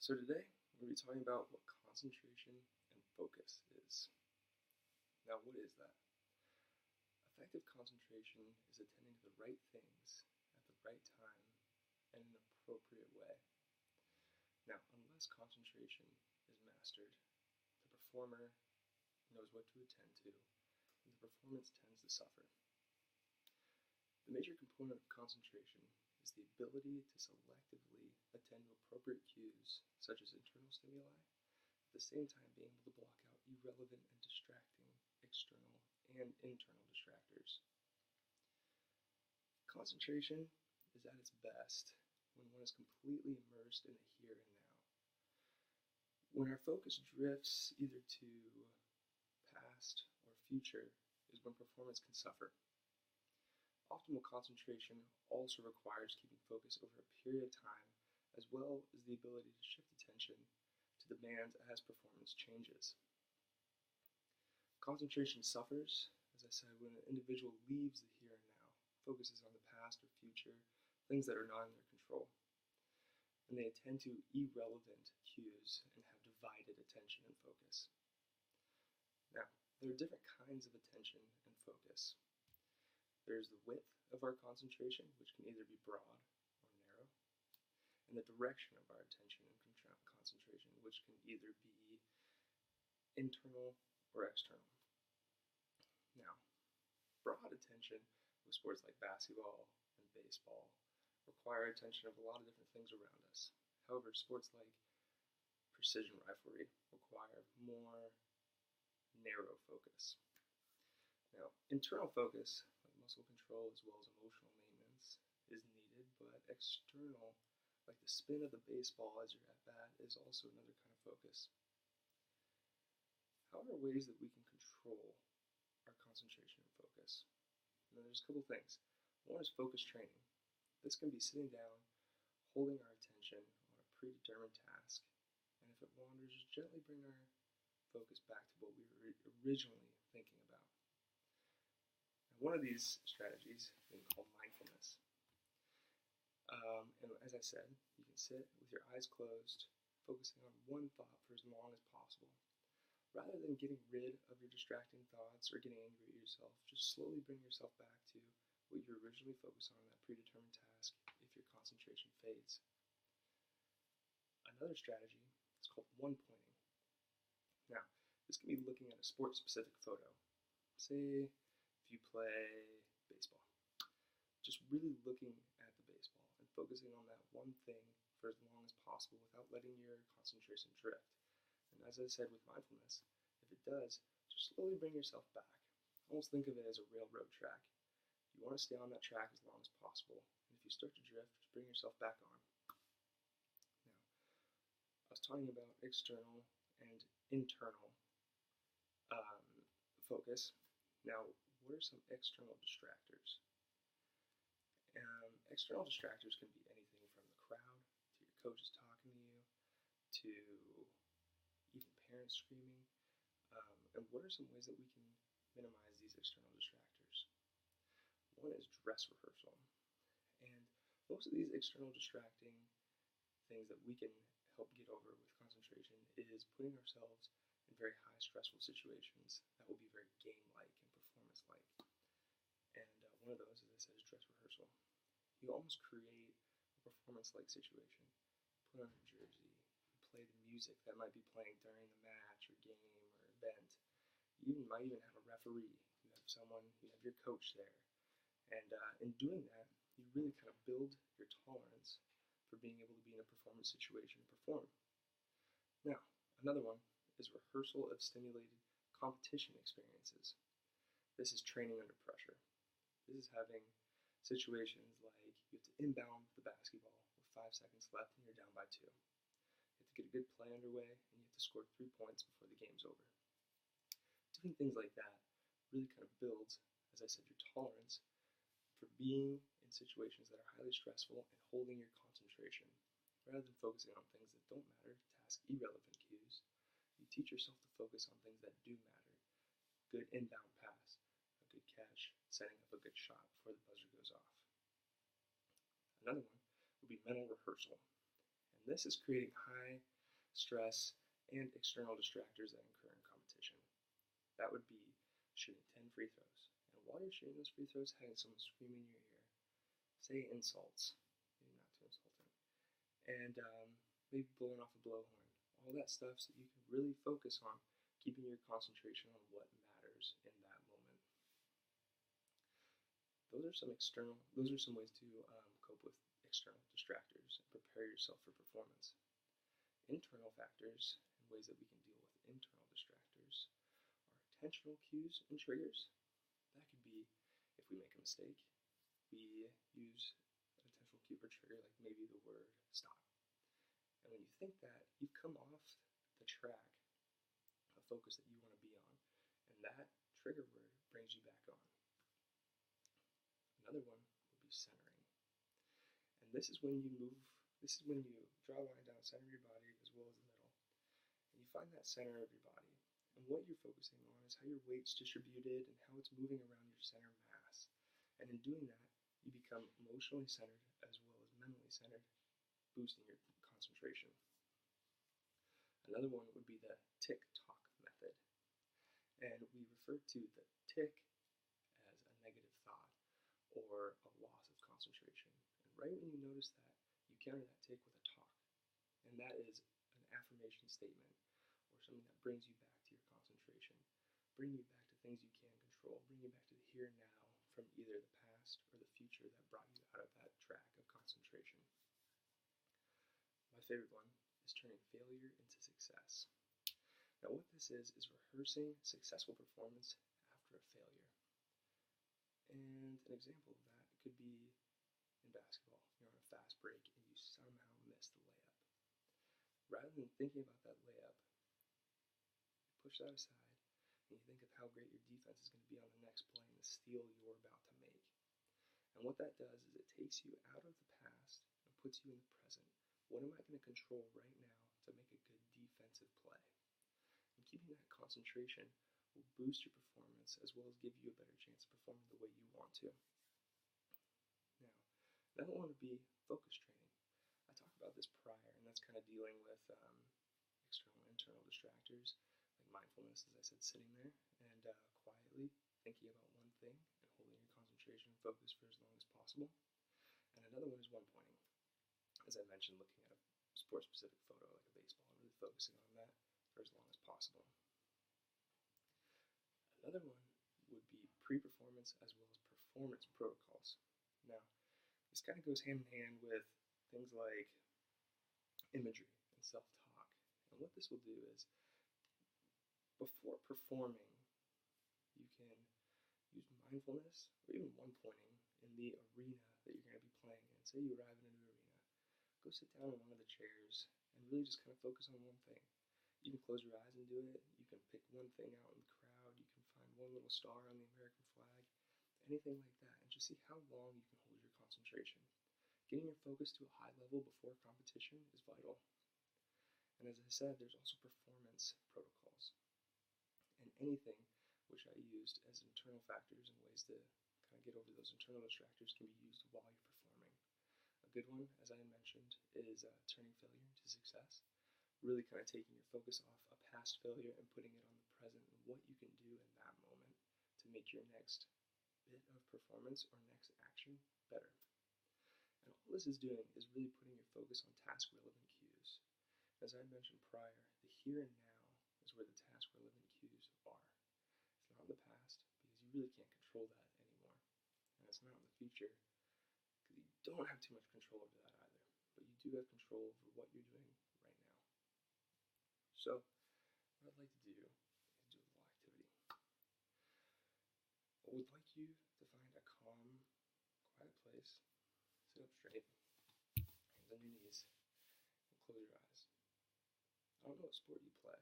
So today we're going to be talking about what concentration and focus is. Now, what is that? Effective concentration is attending to the right things at the right time and in an appropriate way. Now, unless concentration is mastered, the performer knows what to attend to, and the performance tends to suffer. The major component of concentration is the ability to selectively attend to appropriate cues, such as internal stimuli, at the same time being able to block out irrelevant and distracting external and internal distractors. Concentration is at its best when one is completely immersed in the here and now. When our focus drifts either to past or future is when performance can suffer. Optimal concentration also requires keeping focus over a period of time, as well as the ability to shift attention to demands as performance changes. Concentration suffers, as I said, when an individual leaves the here and now, focuses on the past or future, things that are not in their control, and they attend to irrelevant cues and have divided attention and focus. Now, there are different kinds of attention and focus. There's the width of our concentration, which can either be broad or narrow, and the direction of our attention and concentration, which can either be internal or external. Now, broad attention with sports like basketball and baseball require attention of a lot of different things around us. However, sports like precision riflery require more narrow focus. Now, internal focus, like muscle control as well as emotional maintenance, is needed, but external, like the spin of the baseball as you're at bat, is also another kind of focus. How are ways that we can control our concentration and focus? Now, there's a couple things. One is focus training. This can be sitting down, holding our attention on a predetermined task, and if it wanders, just gently bring our focus back to what we were originally thinking about. One of these strategies is called mindfulness. And as I said, you can sit with your eyes closed, focusing on one thought for as long as possible. Rather than getting rid of your distracting thoughts or getting angry at yourself, just slowly bring yourself back to what you originally focused on in that predetermined task if your concentration fades. Another strategy is called one-pointing. Now, this can be looking at a sport-specific photo. Say, if you play baseball, just really looking at the baseball and focusing on that one thing for as long as possible without letting your concentration drift. And as I said with mindfulness, if it does, just slowly bring yourself back. Almost think of it as a railroad track. You want to stay on that track as long as possible, and if you start to drift, just bring yourself back on. Now, I was talking about external and internal focus. Now, what are some external distractors? External distractors can be anything from the crowd, to your coaches talking to you, to even parents screaming. And what are some ways that we can minimize these external distractors? One is dress rehearsal. And most of these external distracting things that we can help get over with concentration is putting ourselves in very high stressful situations that will be very game-like and performance-like. And one of those, as I said, is dress rehearsal. You almost create a performance-like situation. Put on a jersey, you play the music that might be playing during the match or game or event. You might even have a referee. You have your coach there. And in doing that, you really kind of build your tolerance for being able to be in a performance situation and perform. Now, another one is rehearsal of stimulated competition experiences. This is training under pressure. This is having situations like you have to inbound the basketball with 5 seconds left and you're down by 2. You have to get a good play underway and you have to score 3 points before the game's over. Doing things like that really kind of builds, as I said, your tolerance for being in situations that are highly stressful and holding your concentration. Rather than focusing on things that don't matter, task irrelevant cues, you teach yourself to focus on things that do matter. Good inbound pass, a good catch, setting up a good shot before the buzzer goes off. Another one would be mental rehearsal. And this is creating high stress, and external distractors that occur in competition. That would be shooting 10 free throws. And while you're shooting those free throws, having someone scream in your ear, say insults, maybe not too insulting, and maybe blowing off a blowhorn. All that stuff so you can really focus on keeping your concentration on what matters in that moment. Those are some ways to cope with external distractors and prepare yourself for performance. Internal factors and ways that we can deal with internal distractors are attentional cues and triggers. That could be if we make a mistake, we use an attentional cue or trigger, like maybe the word stop. And when you think that, you've come off the track of focus that you want to be on, and that trigger word brings you back on. Another one would be centering. And this is when you draw a line down the center of your body as well as the middle. And you find that center of your body. And what you're focusing on is how your weight's distributed and how it's moving around your center mass. And in doing that, you become emotionally centered as well as mentally centered, boosting your concentration. Another one would be the tick-tock method. And we refer to the tick as a negative thought or a loss of concentration. And right when you notice that, you counter that tick with a talk. And that is an affirmation statement or something that brings you back to your concentration, bring you back to things you can control, bring you back to the here and now from either the past or the future that brought you out of that track of concentration. My favorite one is turning failure into success. Now what this is rehearsing successful performance after a failure. And an example of that could be in basketball. You're on a fast break and you somehow miss the layup. Rather than thinking about that layup, you push that aside and you think of how great your defense is going to be on the next play and the steal you're about to make. And what that does is it takes you out of the past and puts you in the present. What am I going to control right now to make a good defensive play? And keeping that concentration will boost your performance as well as give you a better chance of performing the way you want to. Now, another one would be focus training. I talked about this prior, and that's kind of dealing with external and internal distractors, like mindfulness, as I said, sitting there and quietly thinking about one thing and holding your concentration and focus for as long as possible. And another one is one pointing. As I mentioned, looking at a sport-specific photo like a baseball and really focusing on that for as long as possible. Another one would be pre-performance as well as performance protocols. Now, this kind of goes hand in hand with things like imagery and self-talk. And what this will do is, before performing, you can use mindfulness or even one pointing in the arena that you're going to be playing in. Say you arrive in a new arena, go sit down in one of the chairs and really just kind of focus on one thing. You can close your eyes and do it. You can pick one thing out in the crowd. You can find one little star on the American flag, anything like that, and just see how long you can hold your concentration. Getting your focus to a high level before competition is vital. And as I said, there's also performance protocols. And anything which I used as internal factors and ways to kind of get over those internal distractors can be used while you're performing. A good one, as I mentioned, is turning failure into success. Really kind of taking your focus off a past failure and putting it on the present and what you can do in that moment to make your next bit of performance or next action better. And all this is doing is really putting your focus on task-relevant cues. As I mentioned prior, the here and now is where the task-relevant cues are. It's not in the past, because you really can't control that anymore. And it's not in the future, because you don't have too much control over that either. But you do have control over what you're doing right now. So, what I'd like to do is do a little activity. I would like you to find a calm, quiet place, sit up straight, hands on your knees, and close your eyes. I don't know what sport you play,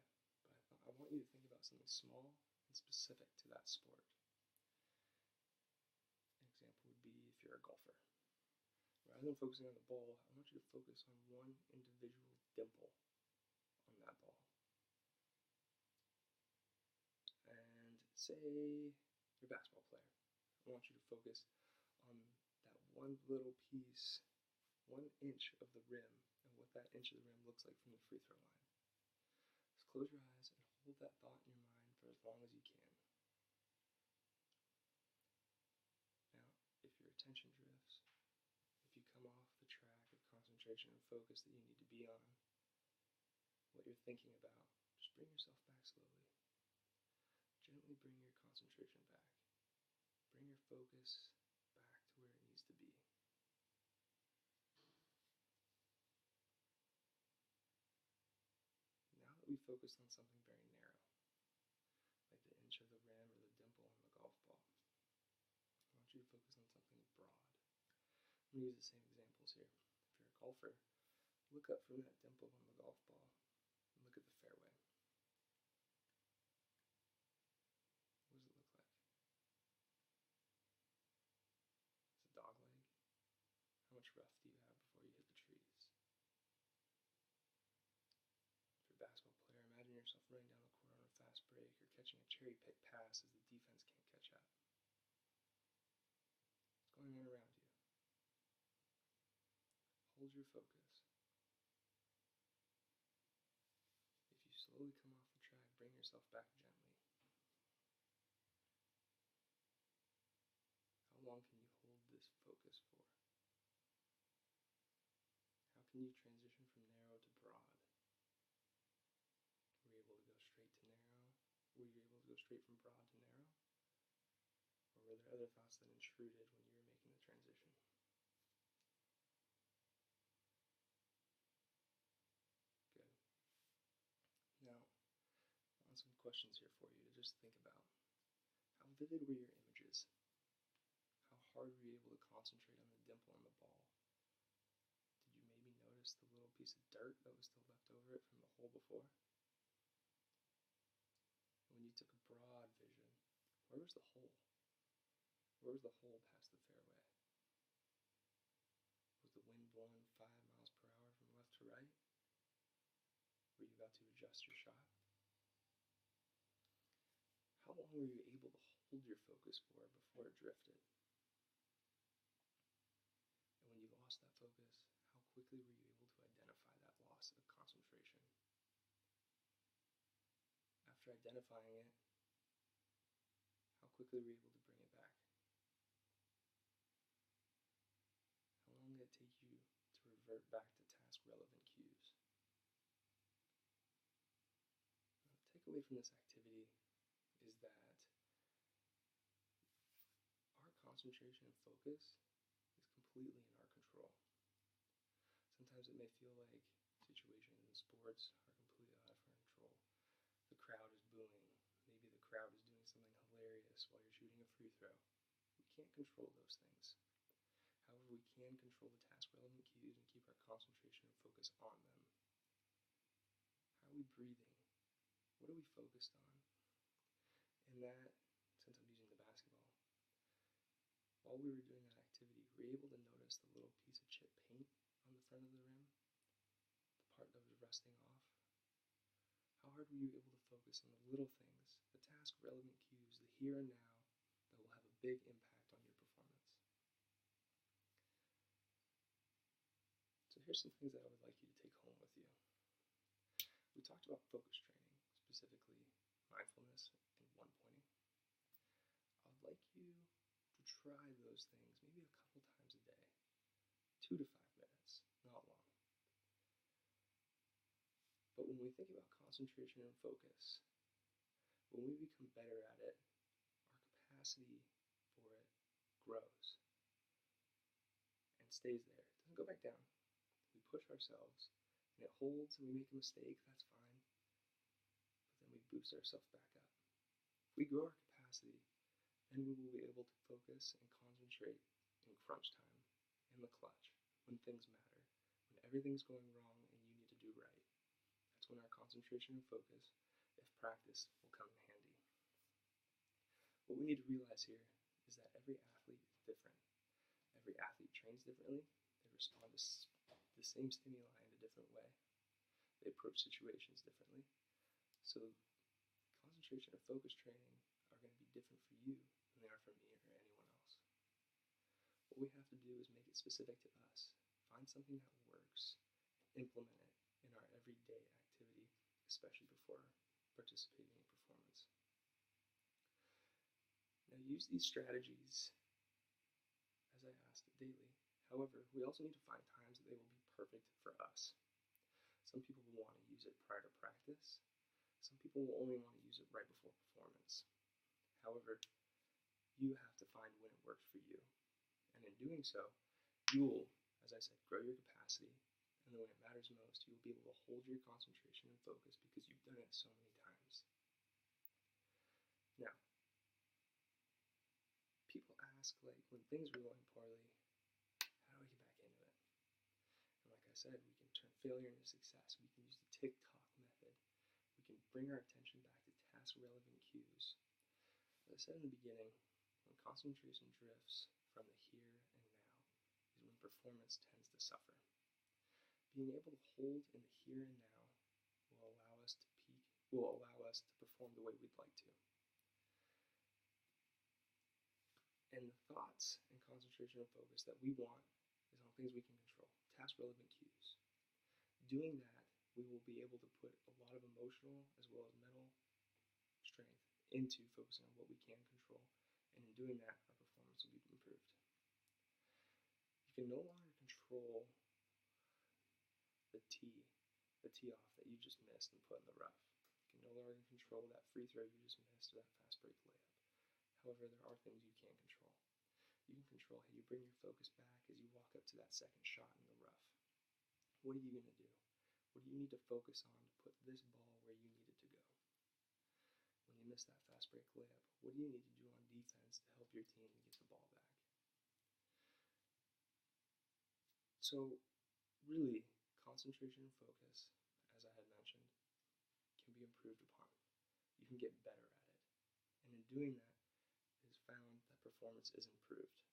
but I want you to think about something small and specific to that sport. An example would be if you're a golfer. Rather than focusing on the ball, I want you to focus on one individual dimple on that ball. And say you're a basketball player. I want you to focus on that one little piece, 1 inch of the rim, and what that inch of the rim looks like from the free throw line. close your eyes and hold that thought in your mind for as long as you can. Now, if your attention drifts, if you come off the track of concentration and focus that you need to be on, what you're thinking about, just bring yourself back slowly. Gently bring your concentration back. Bring your focus back to where it needs to be. Now that we focused on something very narrow, like the inch of the rim or the dimple on the golf ball, I want you to focus on something broad. I'm going to use the same examples here. If you're a golfer, look up from that dimple on the golf ball and look at the fairway. What does it look like? Is it a dog leg? How much rough do you have before you hit the trees? If you're a basketball player, imagine yourself running down the court on a fast break or catching a cherry pick pass as the defense can't catch up. What's going on around you? Hold your focus. If you slowly come off the track, bring yourself back gently. How long can you hold this focus for? How can you transition from narrow to broad? Were you able to go straight to narrow? Were you able to go straight from broad to narrow? Or were there other thoughts that intruded when you were making the transition? Good. Now, on some questions here for you to just think about. How vivid were your images? How hard were you able to concentrate on the dimple on the ball? Did you maybe notice the little piece of dirt that was still left over it from the hole before? When you took a broad vision, where was the hole? Where was the hole past the fairway? Was the wind blowing 5 miles per hour from left to right? Were you about to adjust your shot? How long were you able to hold your focus for before it drifted? And when you lost that focus, how quickly were you able to identify that loss of concentration? After identifying it, how quickly were you able to bring it back? How long did it take you to revert back to task-relevant cues? Now, the takeaway from this activity is that our concentration and focus is completely in our control. Sometimes it may feel like situations in sports are completely out of our control. The crowd is booing. Maybe the crowd is doing something hilarious while you're shooting a free throw. We can't control those things. However, we can control the task-relevant cues and keep our concentration and focus on them. How are we breathing? What are we focused on? And that, since I'm using the basketball, while we were doing that activity, were you able to notice the little piece of chip paint on the front of the rim? The part that was rusting off? How hard were you able to focus on the little things, the task-relevant cues, the here and now, that will have a big impact on your performance? So here's some things that I would like you to take home with you. We talked about focus training, specifically mindfulness and one-pointing. I would like you to try those things maybe a couple times a day, 2 to 5 minutes, not long. But when we think about concentration and focus, when we become better at it, our capacity for it grows and stays there. It doesn't go back down. We push ourselves, and it holds, and we make a mistake, that's fine. But then we boost ourselves back up. If we grow our capacity, then we will be able to focus and concentrate in crunch time, in the clutch, when things matter, when everything's going wrong and you need to do right. That's when our concentration and focus, if practiced, will come in handy. What we need to realize here is that every athlete is different. Every athlete trains differently. They respond to the same stimuli in a different way. They approach situations differently. So concentration and focus training are going to be different for you than they are for me or anyone else. What we have to do is make it specific to us. Find something that works, implement it in our everyday activity, especially before participating in performance. Now, use these strategies, as I asked, daily. However, we also need to find times that they will be perfect for us. Some people will want to use it prior to practice. Some people will only want to use it right before performance. However, you have to find when it works for you. And in doing so, you will, as I said, grow your capacity. And then when it matters most, you will be able to hold your concentration and focus because you've done it so many times. Now, people ask, like, when things are going poorly, how do I get back into it? And like I said, we can turn failure into success. We can use the tick-tock method. We can bring our attention back to task-relevant cues. As I said in the beginning, when concentration drifts from the here and now is when performance tends to suffer. Being able to hold in the here and now will allow us to perform the way we'd like to. And the thoughts and concentration and focus that we want is on things we can control, task-relevant cues. Doing that, we will be able to put a lot of emotional as well as mental strength into focusing on what we can control, and in doing that, our performance will be improved. You can no longer control the tee off that you just missed and put in the rough. You can no longer control that free throw you just missed or that fast break layup. However, there are things you can control. You can control how you bring your focus back as you walk up to that second shot in the rough. What are you going to do? What do you need to focus on to put this ball where you need it to go? When you miss that fast break layup, what do you need to do on defense to help your team get the ball back? So, really, concentration and focus, as I had mentioned, can be improved upon. You can get better at it. And in doing that, it is found that performance is improved.